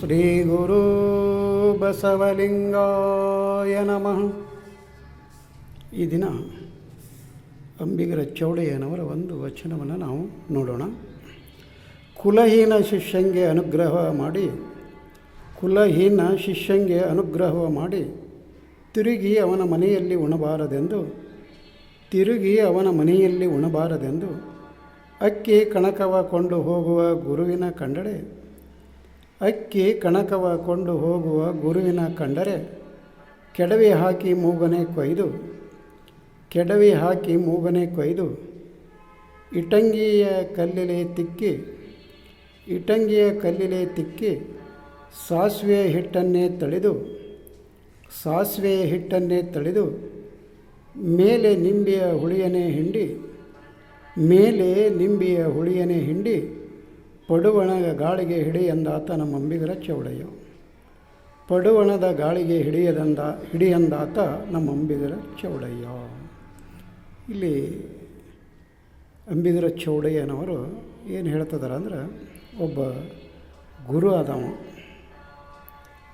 ಶ್ರೀ ಗುರು ಬಸವಲಿಂಗಾಯ ನಮಃ. ಈ ದಿನ ಅಂಬಿಗರ ಚೌಡಯ್ಯನವರ ಒಂದು ವಚನವನ್ನು ನಾವು ನೋಡೋಣ. ಕುಲಹೀನ ಶಿಷ್ಯಂಗೆ ಅನುಗ್ರಹ ಮಾಡಿ ತಿರುಗಿ ಅವನ ಮನೆಯಲ್ಲಿ ಉಣಬಾರದೆಂದು ಅಕ್ಕಿ ಕಣಕವ ಕೊಂಡು ಹೋಗುವ ಗುರುವಿನ ಕಂಡರೆ ಕೆಡವಿ ಹಾಕಿ ಮೂಗನೆ ಕೊಯ್ದು ಇಟಂಗಿಯ ಕಲ್ಲಿಲೆ ತಿಕ್ಕಿ ಸಾಸಿವೆ ಹಿಟ್ಟನ್ನೇ ತಳೆದು ಮೇಲೆ ನಿಂಬೆಯ ಹುಳಿಯನೇ ಹಿಂಡಿ ಪಡುವಣದ ಗಾಳಿಗೆ ಹಿಡಿ ಎಂದಾತ ನಮ್ಮ ಅಂಬಿಗರ ಚೌಡಯ್ಯ. ಪಡುವಣದ ಗಾಳಿಗೆ ಹಿಡಿ ಎಂದಾತ ನಮ್ಮ ಅಂಬಿಗರ ಚೌಡಯ್ಯ. ಇಲ್ಲಿ ಅಂಬಿಗರ ಚೌಡಯ್ಯನವರು ಏನು ಹೇಳ್ತಿದ್ದಾರೆ ಅಂದರೆ, ಒಬ್ಬ ಗುರು ಆದವ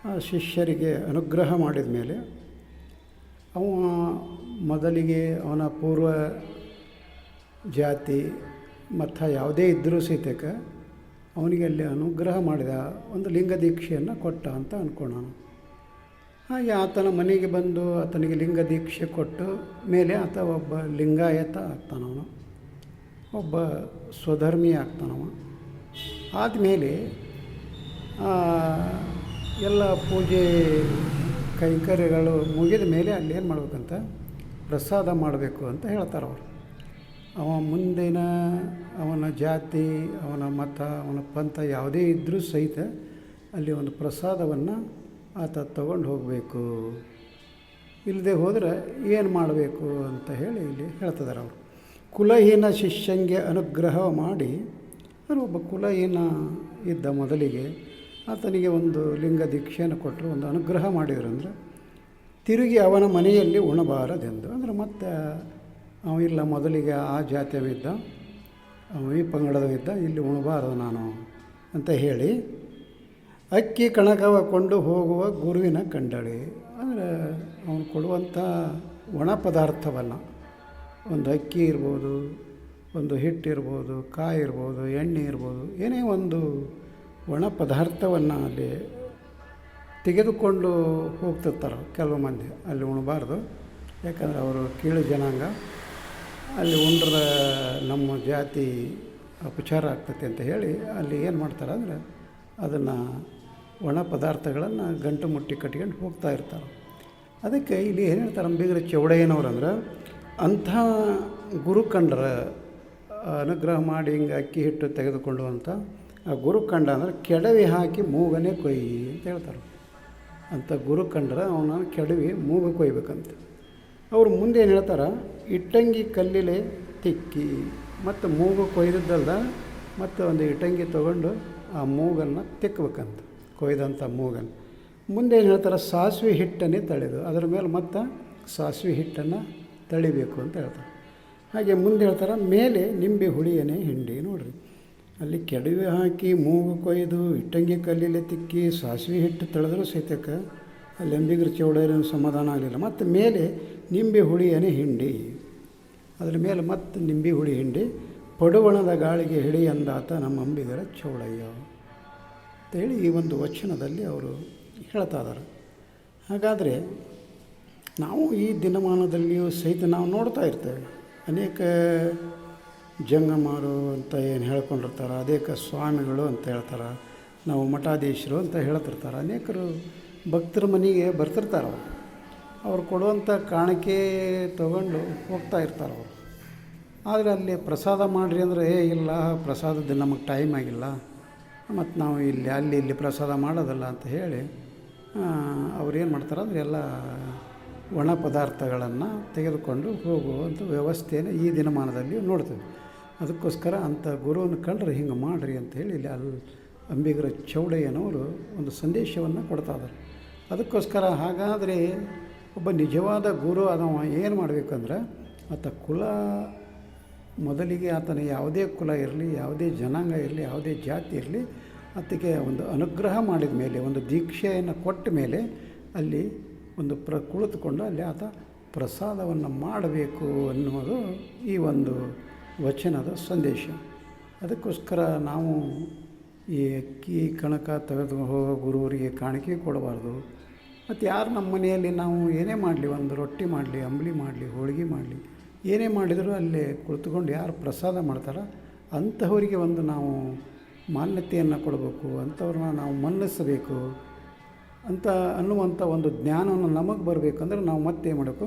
ಆ ಶಿಷ್ಯರಿಗೆ ಅನುಗ್ರಹ ಮಾಡಿದ ಮೇಲೆ ಮೊದಲಿಗೆ ಅವನ ಪೂರ್ವ ಜಾತಿ ಮತ್ತು ಯಾವುದೇ ಇದ್ದರೂ ಸಹಿತ ಅವನಿಗೆ ಅಲ್ಲಿ ಅನುಗ್ರಹ ಮಾಡಿದ ಒಂದು ಲಿಂಗ ದೀಕ್ಷೆಯನ್ನು ಕೊಟ್ಟ ಅಂತ ಅಂದ್ಕೊಳ್ಳೋಣ. ಹಾಗೆ ಆತನ ಮನೆಗೆ ಬಂದು ಆತನಿಗೆ ಲಿಂಗ ದೀಕ್ಷೆ ಕೊಟ್ಟು ಮೇಲೆ ಆತ ಒಬ್ಬ ಲಿಂಗಾಯತ ಆಗ್ತಾನವನು, ಒಬ್ಬ ಸ್ವಧರ್ಮಿ ಆಗ್ತಾನವ. ಆದಮೇಲೆ ಎಲ್ಲ ಪೂಜೆ ಕೈಂಕರ್ಯಗಳು ಮುಗಿದ ಮೇಲೆ ಅಲ್ಲಿ ಏನು ಮಾಡ್ಬೇಕಂತ ಪ್ರಸಾದ ಮಾಡಬೇಕು ಅಂತ ಹೇಳ್ತಾರೆ ಅವರು. ಮುಂದಿನ ಅವನ ಜಾತಿ, ಅವನ ಮತ, ಅವನ ಪಂಥ ಯಾವುದೇ ಇದ್ದರೂ ಸಹಿತ ಅಲ್ಲಿ ಒಂದು ಪ್ರಸಾದವನ್ನು ಆತ ತಗೊಂಡು ಹೋಗಬೇಕು. ಇಲ್ಲದೆ ಹೋದರೆ ಏನು ಮಾಡಬೇಕು ಅಂತ ಹೇಳಿ ಇಲ್ಲಿ ಹೇಳ್ತಿದ್ದಾರೆ ಅವರು. ಕುಲಹೀನ ಶಿಷ್ಯಂಗೆ ಅನುಗ್ರಹ ಮಾಡಿ, ಒಬ್ಬ ಕುಲಹೀನ ಇದ್ದ ಮೊದಲಿಗೆ ಆತನಿಗೆ ಒಂದು ಲಿಂಗ ದೀಕ್ಷೆಯನ್ನು ಕೊಟ್ಟರು, ಒಂದು ಅನುಗ್ರಹ ಮಾಡಿದರು. ಅಂದರೆ ತಿರುಗಿ ಅವನ ಮನೆಯಲ್ಲಿ ಉಣಬಾರದೆಂದು. ಅಂದರೆ ಮತ್ತೆ ಇಲ್ಲ ಮೊದಲಿಗೆ ಆ ಜಾತಿಯವಿದ್ದ, ಈ ಪಂಗಡವಿದ್ದ, ಇಲ್ಲಿ ಉಣಬಾರದು ನಾನು ಅಂತ ಹೇಳಿ ಅಕ್ಕಿ ಕಣಕವ ಕೊಂಡು ಹೋಗುವ ಗುರುವಿನ ಕಂಡಳಿ. ಅಂದರೆ ಅವನು ಕೊಡುವಂಥ ಒಣ ಪದಾರ್ಥವನ್ನು, ಒಂದು ಅಕ್ಕಿ ಇರ್ಬೋದು, ಒಂದು ಹಿಟ್ಟಿರ್ಬೋದು, ಕಾಯಿ ಇರ್ಬೋದು, ಎಣ್ಣೆ ಇರ್ಬೋದು, ಏನೇ ಒಂದು ಒಣ ಪದಾರ್ಥವನ್ನು ಅಲ್ಲಿ ತೆಗೆದುಕೊಂಡು ಹೋಗ್ತಿರ್ತಾರೆ ಕೆಲವು ಮಂದಿ. ಅಲ್ಲಿ ಉಣಬಾರ್ದು, ಯಾಕಂದರೆ ಅವರು ಕೀಳು ಜನಾಂಗ, ಅಲ್ಲಿ ಉಂಡ್ರೆ ನಮ್ಮ ಜಾತಿ ಅಪಚಾರ ಆಗ್ತೈತೆ ಅಂತ ಹೇಳಿ ಅಲ್ಲಿ ಏನು ಮಾಡ್ತಾರೆ ಅಂದರೆ ಅದನ್ನು ಒಣ ಪದಾರ್ಥಗಳನ್ನು ಗಂಟು ಮುಟ್ಟಿ ಕಟ್ಕೊಂಡು ಹೋಗ್ತಾ ಇರ್ತಾರೆ. ಅದಕ್ಕೆ ಇಲ್ಲಿ ಏನು ಹೇಳ್ತಾರೆ ಅಂಬಿಗರ ಚೌಡಯ್ಯನವ್ರು ಅಂದ್ರೆ, ಅಂಥ ಗುರು ಕಂಡ್ರೆ ಅನುಗ್ರಹ ಮಾಡಿ ಹಿಂಗೆ ಅಕ್ಕಿ ಹಿಟ್ಟು ತೆಗೆದುಕೊಂಡು ಅಂತ ಆ ಗುರು ಕಂಡ ಅಂದರೆ ಕೆಡವಿ ಹಾಕಿ ಮೂಗನೆ ಕೊಯ್ಯಿ ಅಂತ ಹೇಳ್ತಾರೆ. ಅಂಥ ಗುರು ಕಂಡ್ರೆ ಅವನ ಕೆಡವಿ ಮೂಗು ಕೊಯ್ಬೇಕಂತ. ಅವರು ಮುಂದೆ ಏನು ಹೇಳ್ತಾರೆ, ಇಟ್ಟಂಗಿ ಕಲ್ಲಿಲೆ ತಿಕ್ಕಿ ಮತ್ತು ಮೂಗು ಕೊಯ್ದದ್ದಲ್ದ ಮತ್ತು ಒಂದು ಇಟ್ಟಂಗಿ ತೊಗೊಂಡು ಆ ಮೂಗನ್ನು ತಿಕ್ಕಬೇಕಂತ, ಕೊಯ್ದಂಥ ಮೂಗನ್ನು. ಮುಂದೆ ಏನು ಹೇಳ್ತಾರೆ, ಸಾಸಿವೆ ಹಿಟ್ಟನ್ನೇ ತಳೆದು ಅದರ ಮೇಲೆ ಮತ್ತು ಸಾಸಿವೆ ಹಿಟ್ಟನ್ನು ತಳಿಬೇಕು ಅಂತ ಹೇಳ್ತಾರೆ. ಹಾಗೆ ಮುಂದೆ ಹೇಳ್ತಾರೆ, ಮೇಲೆ ನಿಂಬೆ ಹುಳಿಯನೇ ಹಿಂಡಿ. ನೋಡಿರಿ, ಅಲ್ಲಿ ಕೆಡವಿ ಹಾಕಿ ಮೂಗು ಕೊಯ್ದು ಇಟ್ಟಂಗಿ ಕಲ್ಲಿಲೆ ತಿಕ್ಕಿ ಸಾಸಿವೆ ಹಿಟ್ಟು ತಳೆದ್ರೂ ಸಹಿತಕ್ಕೆ ಅಲ್ಲಿ ಅಂಬಿಗರ ಚೌಡಯ್ಯನ ಸಮಾಧಾನ ಆಗಲಿಲ್ಲ. ಮತ್ತು ಮೇಲೆ ನಿಂಬೆ ಹುಳಿಯನೇ ಹಿಂಡಿ, ಅದರ ಮೇಲೆ ಮತ್ತು ನಿಂಬೆ ಹುಳಿ ಹಿಂಡಿ ಪಡುವಣದ ಗಾಳಿಗೆ ಹಿಡಿ ಎಂದಾತ ನಮ್ಮ ಅಂಬಿಗರ ಚೌಡಯ್ಯ ಅಂತೇಳಿ ಈ ಒಂದು ವಚನದಲ್ಲಿ ಅವರು ಹೇಳ್ತಾ ಇದ್ದಾರೆ. ಹಾಗಾದರೆ ನಾವು ಈ ದಿನಮಾನದಲ್ಲಿಯೂ ಸಹಿತ ನಾವು ನೋಡ್ತಾ ಇರ್ತೇವೆ, ಅನೇಕ ಜಂಗಮರು ಅಂತ ಏನು ಹೇಳ್ಕೊಂಡಿರ್ತಾರೆ, ಅನೇಕ ಸ್ವಾಮಿಗಳು ಅಂತ ಹೇಳ್ತಾರೆ, ನಾವು ಮಠಾಧೀಶರು ಅಂತ ಹೇಳ್ತಿರ್ತಾರೆ. ಅನೇಕರು ಭಕ್ತರ ಮನೆಗೆ ಬರ್ತಿರ್ತಾರೆ. ಅವ್ರು ಕೊಡುವಂಥ ಕಾಣಿಕೆ ತೊಗೊಂಡು ಹೋಗ್ತಾ ಇರ್ತಾರೆ ಅವರು. ಆದರೆ ಅಲ್ಲಿ ಪ್ರಸಾದ ಮಾಡಿರಿ ಅಂದರೆ ಇಲ್ಲ, ಪ್ರಸಾದದ ನಮಗೆ ಟೈಮ್ ಆಗಿಲ್ಲ, ಮತ್ತು ನಾವು ಇಲ್ಲಿ ಪ್ರಸಾದ ಮಾಡೋದಲ್ಲ ಅಂತ ಹೇಳಿ ಅವ್ರು ಏನು ಮಾಡ್ತಾರೆ ಅಂದರೆ ಎಲ್ಲ ಒಣ ಪದಾರ್ಥಗಳನ್ನು ತೆಗೆದುಕೊಂಡು ಹೋಗುವಂಥ ವ್ಯವಸ್ಥೆಯನ್ನು ಈ ದಿನಮಾನದಲ್ಲಿ ನೋಡ್ತೀವಿ. ಅದಕ್ಕೋಸ್ಕರ ಅಂಥ ಗುರುವನ್ನು ಕಂಡ್ರೆ ಹಿಂಗೆ ಮಾಡಿರಿ ಅಂತ ಹೇಳಿ ಇಲ್ಲಿ ಅಂಬಿಗರ ಚೌಡಯ್ಯನವರು ಒಂದು ಸಂದೇಶವನ್ನು ಕೊಡ್ತಾ ಇದ್ದಾರೆ. ಅದಕ್ಕೋಸ್ಕರ ಹಾಗಾದರೆ ಒಬ್ಬ ನಿಜವಾದ ಗುರು ಅದವ ಏನು ಮಾಡಬೇಕಂದ್ರೆ, ಆತ ಮೊದಲಿಗೆ ಆತನ ಯಾವುದೇ ಕುಲ ಇರಲಿ, ಯಾವುದೇ ಜನಾಂಗ ಇರಲಿ, ಯಾವುದೇ ಜಾತಿ ಇರಲಿ, ಅದಕ್ಕೆ ಒಂದು ಅನುಗ್ರಹ ಮಾಡಿದ ಮೇಲೆ, ಒಂದು ದೀಕ್ಷೆಯನ್ನು ಕೊಟ್ಟ ಮೇಲೆ ಅಲ್ಲಿ ಒಂದು ಕುಳಿತುಕೊಂಡು ಅಲ್ಲಿ ಆತ ಪ್ರಸಾದವನ್ನು ಮಾಡಬೇಕು ಅನ್ನುವುದು ಈ ಒಂದು ವಚನದ ಸಂದೇಶ. ಅದಕ್ಕೋಸ್ಕರ ನಾವು ಈ ಅಕ್ಕಿ ಕಣಕ ತೆಗೆದು ಹೋಗೋ ಗುರುವರಿಗೆ ಕಾಣಿಕೆ ಕೊಡಬಾರ್ದು. ಮತ್ತು ಯಾರು ನಮ್ಮ ಮನೆಯಲ್ಲಿ ನಾವು ಏನೇ ಮಾಡಲಿ, ಒಂದು ರೊಟ್ಟಿ ಮಾಡಲಿ, ಅಂಬಲಿ ಮಾಡಲಿ, ಹೋಳಿಗೆ ಮಾಡಲಿ, ಏನೇ ಮಾಡಿದರೂ ಅಲ್ಲೇ ಕುಳಿತುಕೊಂಡು ಯಾರು ಪ್ರಸಾದ ಮಾಡ್ತಾರೋ ಅಂಥವರಿಗೆ ಒಂದು ನಾವು ಮಾನ್ಯತೆಯನ್ನು ಕೊಡಬೇಕು, ಅಂಥವ್ರನ್ನ ನಾವು ಮನ್ನಿಸಬೇಕು ಅಂತ ಅನ್ನುವಂಥ ಒಂದು ಜ್ಞಾನವನ್ನು ನಮಗೆ ಬರಬೇಕಂದ್ರೆ ನಾವು ಮತ್ತೇನು ಮಾಡಬೇಕು,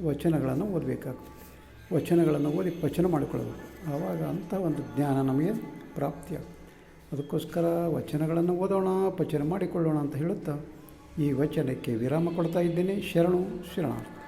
ವಚನಗಳನ್ನು ಓದಬೇಕಾಗ್ತದೆ. ವಚನಗಳನ್ನು ಓದಿ ಪಚನ ಮಾಡಿಕೊಳ್ಬೇಕು. ಆವಾಗ ಅಂಥ ಒಂದು ಜ್ಞಾನ ನಮಗೆ ಪ್ರಾಪ್ತಿಯಾಗ್ತದೆ. ಅದಕ್ಕೋಸ್ಕರ ವಚನಗಳನ್ನು ಓದೋಣ, ಪಚನ ಮಾಡಿಕೊಳ್ಳೋಣ ಅಂತ ಹೇಳುತ್ತಾ ಈ ವಚನಕ್ಕೆ ವಿರಾಮ ಕೊಡ್ತಾ ಇದ್ದೇನೆ. ಶರಣು ಶರಣಾರ್ಥಿ.